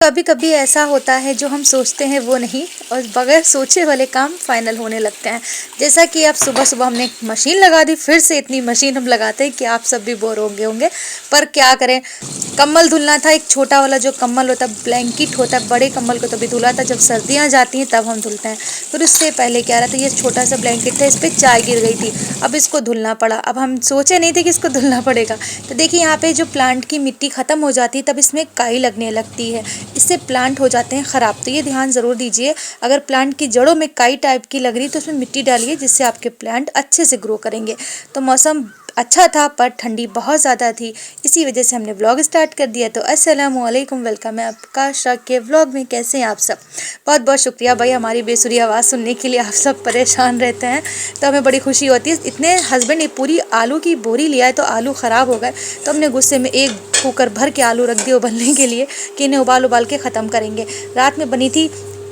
कभी कभी ऐसा होता है जो हम सोचते हैं वो नहीं और बगैर सोचे वाले काम फाइनल होने लगते हैं। जैसा कि अब सुबह सुबह हमने एक मशीन लगा दी, फिर से इतनी मशीन हम लगाते हैं कि आप सब भी बोर हो गए होंगे। पर क्या करें, कम्बल धुलना था। एक छोटा वाला जो कम्बल होता है, ब्लैंकेट होता है, बड़े कम्बल को तभी धुला था जब सर्दियाँ जाती हैं तब हम धुलते हैं। फिर उससे पहले क्या रहा था, ये छोटा सा ब्लैंकेट था, इस पर चाय गिर गई थी, अब इसको धुलना पड़ा। अब हम सोचे नहीं थे कि इसको धुलना पड़ेगा। तो देखिए यहाँ पे जो प्लांट की मिट्टी खत्म हो जाती है तब इसमें काई लगने लगती है, इससे प्लांट हो जाते हैं ख़राब। तो ये ध्यान ज़रूर दीजिए, अगर प्लांट की जड़ों में काई टाइप की लग रही तो उसमें मिट्टी डालिए, जिससे आपके प्लांट अच्छे से ग्रो करेंगे। तो मौसम अच्छा था पर ठंडी बहुत ज़्यादा थी, इसी वजह से हमने व्लॉग स्टार्ट कर दिया। तो अस्सलाम वालेकुम, वेलकम है आपका शक के व्लॉग में। कैसे हैं आप सब? बहुत बहुत शुक्रिया भाई, हमारी बेसुरी आवाज़ सुनने के लिए। आप सब परेशान रहते हैं तो हमें बड़ी खुशी होती है। इतने हस्बैंड ने पूरी आलू की बोरी लिया है तो आलू ख़राब हो गए, तो हमने गुस्से में एक कुकर भर के आलू रख दिए उबलने के लिए कि इन्हें उबाल उबाल के ख़त्म करेंगे। रात में बनी थी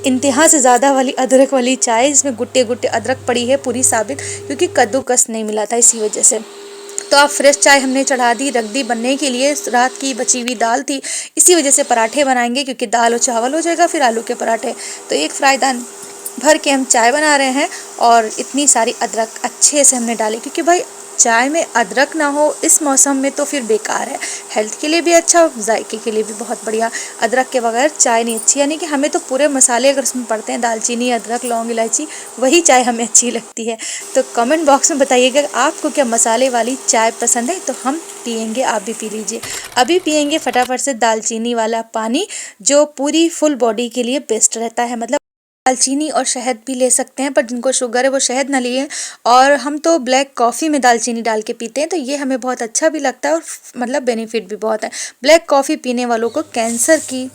इंतहा से ज़्यादा वाली अदरक वाली चाय, इसमें गुट्टे गुट्टे अदरक पड़ी है पूरी साबित, क्योंकि कद्दूकस नहीं मिला था इसी वजह से। तो अब फ्रेश चाय हमने चढ़ा दी, रख दी बनने के लिए। रात की बची हुई दाल थी, इसी वजह से पराठे बनाएंगे, क्योंकि दाल और चावल हो जाएगा फिर आलू के पराठे। तो एक फ्राईदान भर के हम चाय बना रहे हैं और इतनी सारी अदरक अच्छे से हमने डाली, क्योंकि भाई चाय में अदरक ना हो इस मौसम में तो फिर बेकार है। हेल्थ के लिए भी अच्छा, जायके के लिए भी बहुत बढ़िया। अदरक के बगैर चाय नहीं अच्छी, यानी कि हमें तो पूरे मसाले अगर उसमें पड़ते हैं, दालचीनी, अदरक, लौंग, इलायची, वही चाय हमें अच्छी लगती है। तो कमेंट बॉक्स में बताइएगा आपको क्या मसाले वाली चाय पसंद है, तो हम पियेंगे, आप भी पी लीजिए। अभी पियेंगे फटाफट से दालचीनी वाला पानी, जो पूरी फुल बॉडी के लिए बेस्ट रहता है। मतलब दालचीनी और शहद भी ले सकते हैं, पर जिनको शुगर है वो शहद ना लिए। और हम तो ब्लैक कॉफ़ी में दालचीनी डाल के पीते हैं, तो ये हमें बहुत अच्छा भी लगता है और मतलब बेनिफिट भी बहुत है। ब्लैक कॉफ़ी पीने वालों को कैंसर की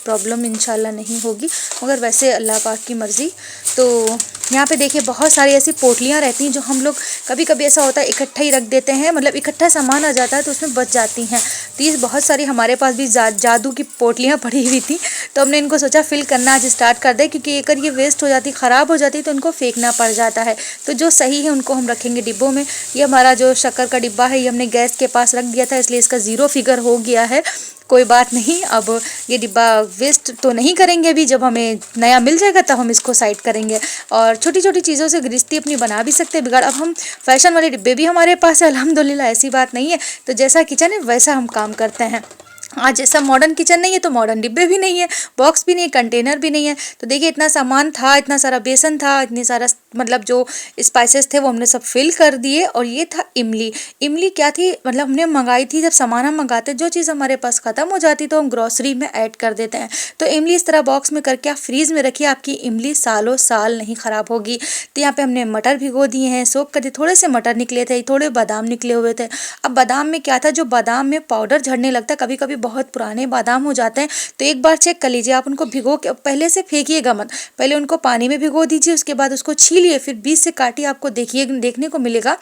प्रॉब्लम इंशाल्लाह नहीं होगी, मगर वैसे अल्लाह पाक की मर्ज़ी। तो यहाँ पे देखिए बहुत सारी ऐसी पोटलियाँ रहती हैं जो हम लोग कभी कभी ऐसा होता है इकट्ठा ही रख देते हैं, मतलब इकट्ठा सामान आ जाता है तो उसमें बच जाती हैं। तो ये बहुत सारी हमारे पास भी जादू की पोटलियाँ पड़ी हुई थी, तो हमने इनको सोचा फिल करना आज स्टार्ट कर दें, क्योंकि अगर ये वेस्ट हो जाती, ख़राब हो जाती तो इनको फेंकना पड़ जाता है। तो जो सही है उनको हम रखेंगे डिब्बों में। ये हमारा जो शक्कर का डिब्बा है ये हमने गैस के पास रख दिया था, इसलिए इसका ज़ीरो फिगर हो गया है। कोई बात नहीं, अब ये डिब्बा वेस्ट तो नहीं करेंगे, अभी जब हमें नया मिल जाएगा तब हम इसको साइड करेंगे। और छोटी छोटी चीज़ों से गृहस्थी अपनी बना भी सकते हैं बिगाड़। अब हम फैशन वाले डिब्बे भी हमारे पास है अल्हम्दुलिल्लाह, ऐसी बात नहीं है। तो जैसा किचन है वैसा हम काम करते हैं। आज जैसा मॉडर्न किचन नहीं है तो मॉडर्न डिब्बे भी नहीं है, बॉक्स भी नहीं है, कंटेनर भी नहीं है। तो देखिए इतना सामान था, इतना सारा बेसन था, इतनी सारा मतलब जो स्पाइसेस थे वो हमने सब फिल कर दिए। और ये था इमली। इमली क्या थी, मतलब हमने मंगाई थी, जब सामान हम मंगाते जो चीज़ हमारे पास ख़त्म हो जाती तो हम ग्रॉसरी में ऐड कर देते हैं। तो इमली इस तरह बॉक्स में करके आप फ्रीज़ में रखिए, आपकी इमली सालों साल नहीं ख़राब होगी। तो यहाँ पे हमने मटर भिगो दिए हैं, सोख कर दिए। थोड़े से मटर निकले थे, थोड़े बादाम निकले हुए थे। अब बादाम में क्या था, जो बादाम में पाउडर झड़ने लगता है, कभी कभी बहुत पुराने बादाम हो जाते हैं, तो एक बार चेक कर लीजिए। आप उनको भिगो के पहले से फेंकिएगा मत, पहले उनको पानी में भिगो दीजिए, उसके बाद उसको छीलिए, फिर बीच से काटिए। आपको देखने को मिलेगा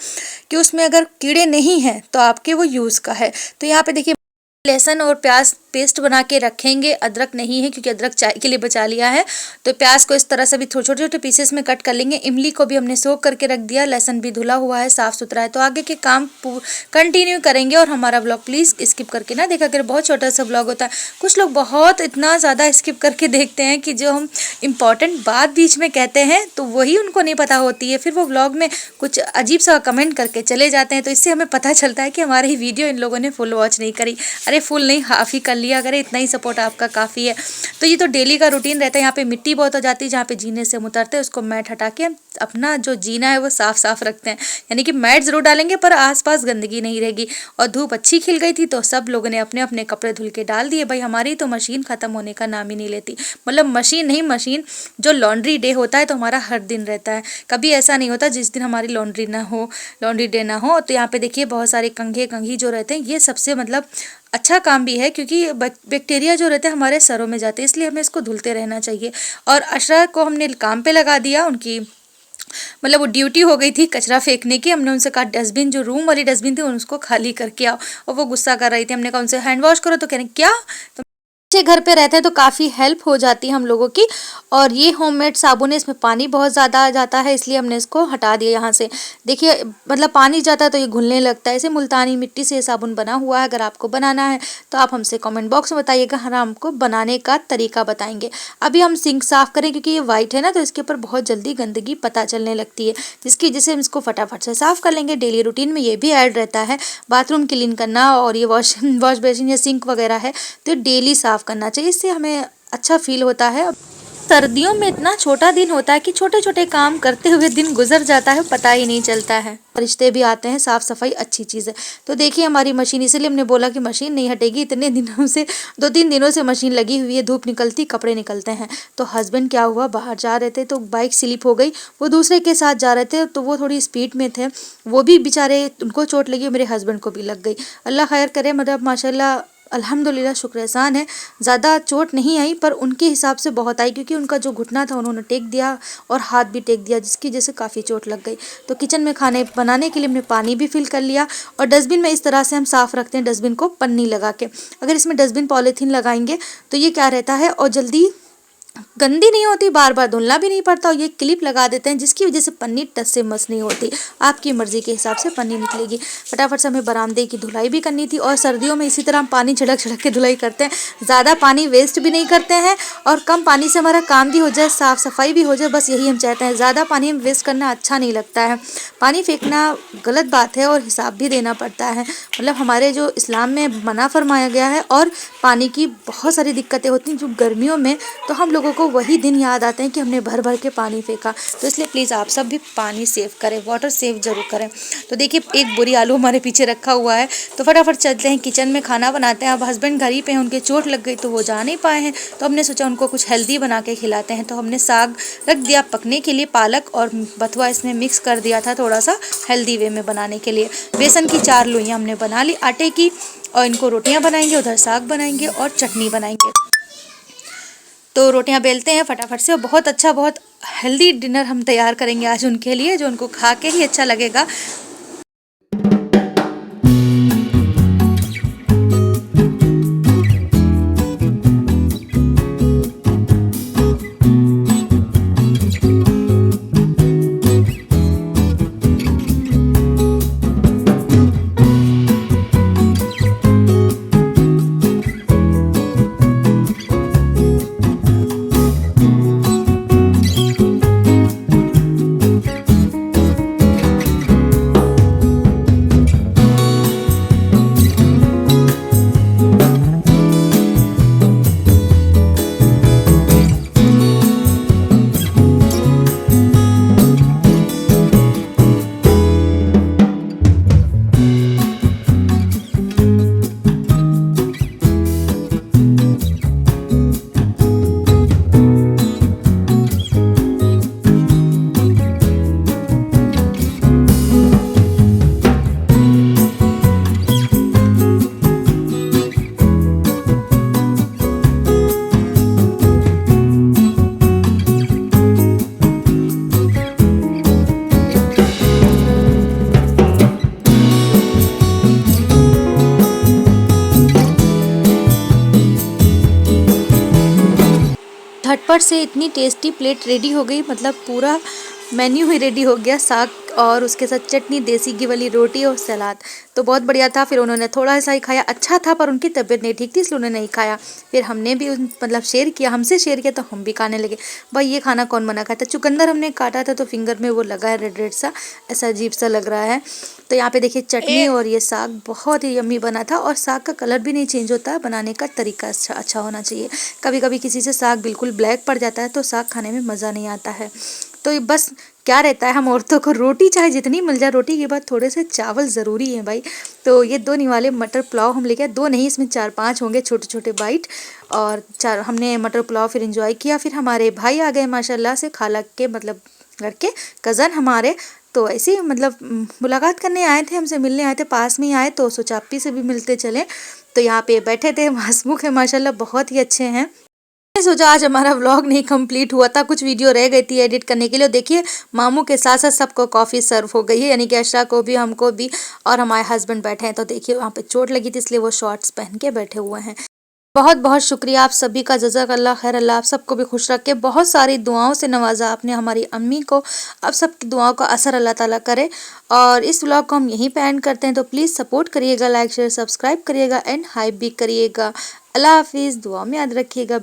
कि उसमें अगर कीड़े नहीं हैं तो आपके वो यूज़ का है। तो यहाँ पे देखिए लहसुन और प्याज पेस्ट बना के रखेंगे। अदरक नहीं है क्योंकि अदरक चाय के लिए बचा लिया है। तो प्याज को इस तरह से भी छोटे छोटे पीसेस में कट कर लेंगे। इमली को भी हमने सोख करके रख दिया, लहसुन भी धुला हुआ है, साफ़ सुथरा है। तो आगे के काम कंटिन्यू करेंगे। और हमारा ब्लॉग प्लीज़ स्किप करके ना देखा करें, बहुत छोटा सा ब्लॉग होता है। कुछ लोग बहुत इतना ज़्यादा स्किप करके देखते हैं कि जो हम इम्पॉर्टेंट बात बीच में कहते हैं तो वही उनको नहीं पता होती है, फिर वो ब्लॉग में कुछ अजीब सा कमेंट करके चले जाते हैं। तो इससे हमें पता चलता है कि हमारी ही वीडियो इन लोगों ने फुल वॉच नहीं करी। अरे फुल नहीं, हाफ ही कर लिया करें, इतना ही सपोर्ट आपका काफ़ी है। तो ये तो डेली का रूटीन रहता है। यहाँ पे मिट्टी बहुत हो जाती है, जहाँ पे जीने से हम उतरते हैं उसको मैट हटा के अपना जो जीना है वो साफ साफ रखते हैं। यानी कि मैट ज़रूर डालेंगे पर आसपास गंदगी नहीं रहेगी। और धूप अच्छी खिल गई थी तो सब लोगों ने अपने अपने कपड़े धुल के डाल दिए। भाई हमारी तो मशीन ख़त्म होने का नाम ही नहीं लेती, मतलब मशीन नहीं, मशीन जो लॉन्ड्री डे होता है तो हमारा हर दिन रहता है, कभी ऐसा नहीं होता जिस दिन हमारी लॉन्ड्री ना हो, लॉन्ड्री डे ना हो। तो यहाँ पे देखिए बहुत सारे कंघे कंघी जो रहते हैं, ये सबसे मतलब अच्छा काम भी है, क्योंकि बैक्टीरिया जो रहते हैं हमारे सरों में जाते हैं, इसलिए हमें इसको धुलते रहना चाहिए। और अशरा को हमने काम पे लगा दिया, उनकी मतलब वो ड्यूटी हो गई थी कचरा फेंकने की। हमने उनसे कहा डस्टबिन, जो रूम वाली डस्टबिन थी उसको खाली करके आओ, और वो गुस्सा कर रही थी। हमने कहा उनसे हैंड वॉश करो, तो कह रहे क्या, तो बच्चे घर पे रहते हैं तो काफ़ी हेल्प हो जाती है हम लोगों की। और ये होममेड साबुन है, इसमें पानी बहुत ज़्यादा आ जाता है, इसलिए हमने इसको हटा दिया यहाँ से। देखिए मतलब पानी जाता है तो ये घुलने लगता है। इसे मुल्तानी मिट्टी से ये साबुन बना हुआ है। अगर आपको बनाना है तो आप हमसे कमेंट बॉक्स में बताइएगा, हम आपको बनाने का तरीका बताएंगे। अभी हम सिंक साफ़ करें क्योंकि ये वाइट है ना, तो इसके ऊपर बहुत जल्दी गंदगी पता चलने लगती है, जिसकी वजह से हम इसको फटाफट से साफ़ कर लेंगे। डेली रूटीन में ये भी ऐड रहता है, बाथरूम क्लीन करना और ये वॉश बेसिन या सिंक वगैरह है तो डेली साफ़ करना चाहिए, इससे हमें अच्छा फील होता है। सर्दियों में इतना छोटा दिन होता है कि छोटे छोटे काम करते हुए दिन गुजर जाता है, पता ही नहीं चलता है। रिश्ते भी आते हैं, साफ सफाई अच्छी चीज़ है। तो देखिए हमारी मशीन, इसलिए हमने बोला कि मशीन नहीं हटेगी, इतने दिनों से 2-3 दिनों से मशीन लगी हुई है, धूप निकलती कपड़े निकलते हैं। तो हस्बैंड क्या हुआ, बाहर जा रहे थे तो बाइक स्लिप हो गई, वो दूसरे के साथ जा रहे थे तो वो थोड़ी स्पीड में थे, वो भी बेचारे, उनको चोट लगी, मेरे हस्बैंड को भी लग गई। अल्लाह खैर करे, मतलब माशाल्लाह अल्हम्दुलिल्लाह शुक्र एहसान है, ज़्यादा चोट नहीं आई पर उनके हिसाब से बहुत आई, क्योंकि उनका जो घुटना था उन्होंने टेक दिया और हाथ भी टेक दिया, जिसकी वजह से काफ़ी चोट लग गई। तो किचन में खाने बनाने के लिए हमने पानी भी फिल कर लिया और डस्टबिन में इस तरह से हम साफ़ रखते हैं, डस्टबिन को पन्नी लगा के। अगर इसमें डस्टबिन पॉलीथीन लगाएंगे तो ये क्या रहता है और जल्दी गंदी नहीं होती, बार बार धुलना भी नहीं पड़ता, और ये क्लिप लगा देते हैं जिसकी वजह से पन्नी टस से मस नहीं होती। आपकी मर्जी के हिसाब से पन्नी निकलेगी। फटाफट से हमें बरामदे की धुलाई भी करनी थी, और सर्दियों में इसी तरह हम पानी छिड़क छिड़क के धुलाई करते हैं, ज़्यादा पानी वेस्ट भी नहीं करते हैं और कम पानी से हमारा काम भी हो जाए, साफ़ सफाई भी हो जाए, बस यही हम चाहते हैं। ज़्यादा पानी हम वेस्ट करना अच्छा नहीं लगता है, पानी फेंकना गलत बात है और हिसाब भी देना पड़ता है। मतलब हमारे जो इस्लाम में मना फरमाया गया है, और पानी की बहुत सारी दिक्कतें होती हैं जो गर्मियों में, तो हम लोगों को वही दिन याद आते हैं कि हमने भर भर के पानी फेंका। तो इसलिए प्लीज़ आप सब भी पानी सेव करें, वाटर सेव जरूर करें। तो देखिए एक बोरी आलू हमारे पीछे रखा हुआ है, तो फटाफट चलते हैं किचन में, खाना बनाते हैं। अब हस्बैंड घर ही पे हैं, उनके चोट लग गई तो वो जा नहीं पाए हैं, तो हमने सोचा उनको कुछ हेल्दी बना के खिलाते हैं। तो हमने साग रख दिया पकने के लिए, पालक और बथुआ इसमें मिक्स कर दिया था थोड़ा सा हेल्दी वे में बनाने के लिए। बेसन की 4 लोइयाँ हमने बना ली आटे की, और इनको रोटियां बनाएंगे, उधर साग बनाएंगे और चटनी बनाएंगे। तो रोटियां बेलते हैं फटाफट से, और बहुत अच्छा, बहुत हेल्दी डिनर हम तैयार करेंगे आज उनके लिए, जो उनको खा के ही अच्छा लगेगा। झटपट से इतनी टेस्टी प्लेट रेडी हो गई, मतलब पूरा मेन्यू ही रेडी हो गया। साग और उसके साथ चटनी, देसी घी वाली रोटी और सलाद, तो बहुत बढ़िया था। फिर उन्होंने थोड़ा सा ही खाया, अच्छा था पर उनकी तबीयत नहीं ठीक थी इसलिए उन्होंने नहीं खाया। फिर हमने भी मतलब शेयर किया, हमसे शेयर किया, तो हम भी खाने लगे। भाई ये खाना कौन बना खाता। चुकंदर हमने काटा था तो फिंगर में वो लगा है रेड रेड सा, ऐसा अजीब सा लग रहा है। तो यहाँ पे देखिए चटनी और ये साग बहुत ही यम्मी बना था, और साग का कलर भी नहीं चेंज होता, बनाने का तरीका अच्छा होना चाहिए। कभी कभी किसी से साग बिल्कुल ब्लैक पड़ जाता है तो साग खाने में मज़ा नहीं आता है। तो बस क्या रहता है, हम औरतों को रोटी चाहे जितनी मिल जाए, रोटी के बाद थोड़े से चावल ज़रूरी है भाई। तो ये 2 निवाले मटर पुलाव हम लेके आए, 2 नहीं इसमें 4-5 होंगे छोटे छोटे बाइट, और हमने मटर पुलाव फिर एंजॉय किया। फिर हमारे भाई आ गए माशाल्लाह से, खाला के मतलब घर के कज़न हमारे, तो ऐसे ही मतलब मुलाकात करने आए थे, हमसे मिलने आए थे, पास में ही आए, तो सोचा आप से भी मिलते चले। तो यहाँ पे बैठे थे, हंसमुख है माशाल्लाह, बहुत ही अच्छे हैं। मैंने सोचा आज हमारा व्लॉग नहीं कंप्लीट हुआ था, कुछ वीडियो रह गई थी एडिट करने के लिए। देखिए मामू के साथ साथ सबको कॉफ़ी सर्व हो गई है, यानी कि अशरा को भी, हमको भी, और हमारे हस्बैंड बैठे हैं। तो देखिए वहाँ पे चोट लगी थी इसलिए वो शॉर्ट्स पहन के बैठे हुए हैं। बहुत बहुत शुक्रिया आप सभी का, जज़ाकल्लाह खैर। अल्लाह आप सबको भी खुश रखे, बहुत सारी दुआओं से नवाजा आपने हमारी अम्मी को। अब सबकी दुआओं का असर अल्लाह ताला करे। और इस व्लॉग को हम यहीं पे एंड करते हैं, तो प्लीज़ सपोर्ट करिएगा, लाइक शेयर सब्सक्राइब करिएगा एंड हाइप भी करिएगा। अल्लाह हाफिज़, दुआ में याद रखिएगा।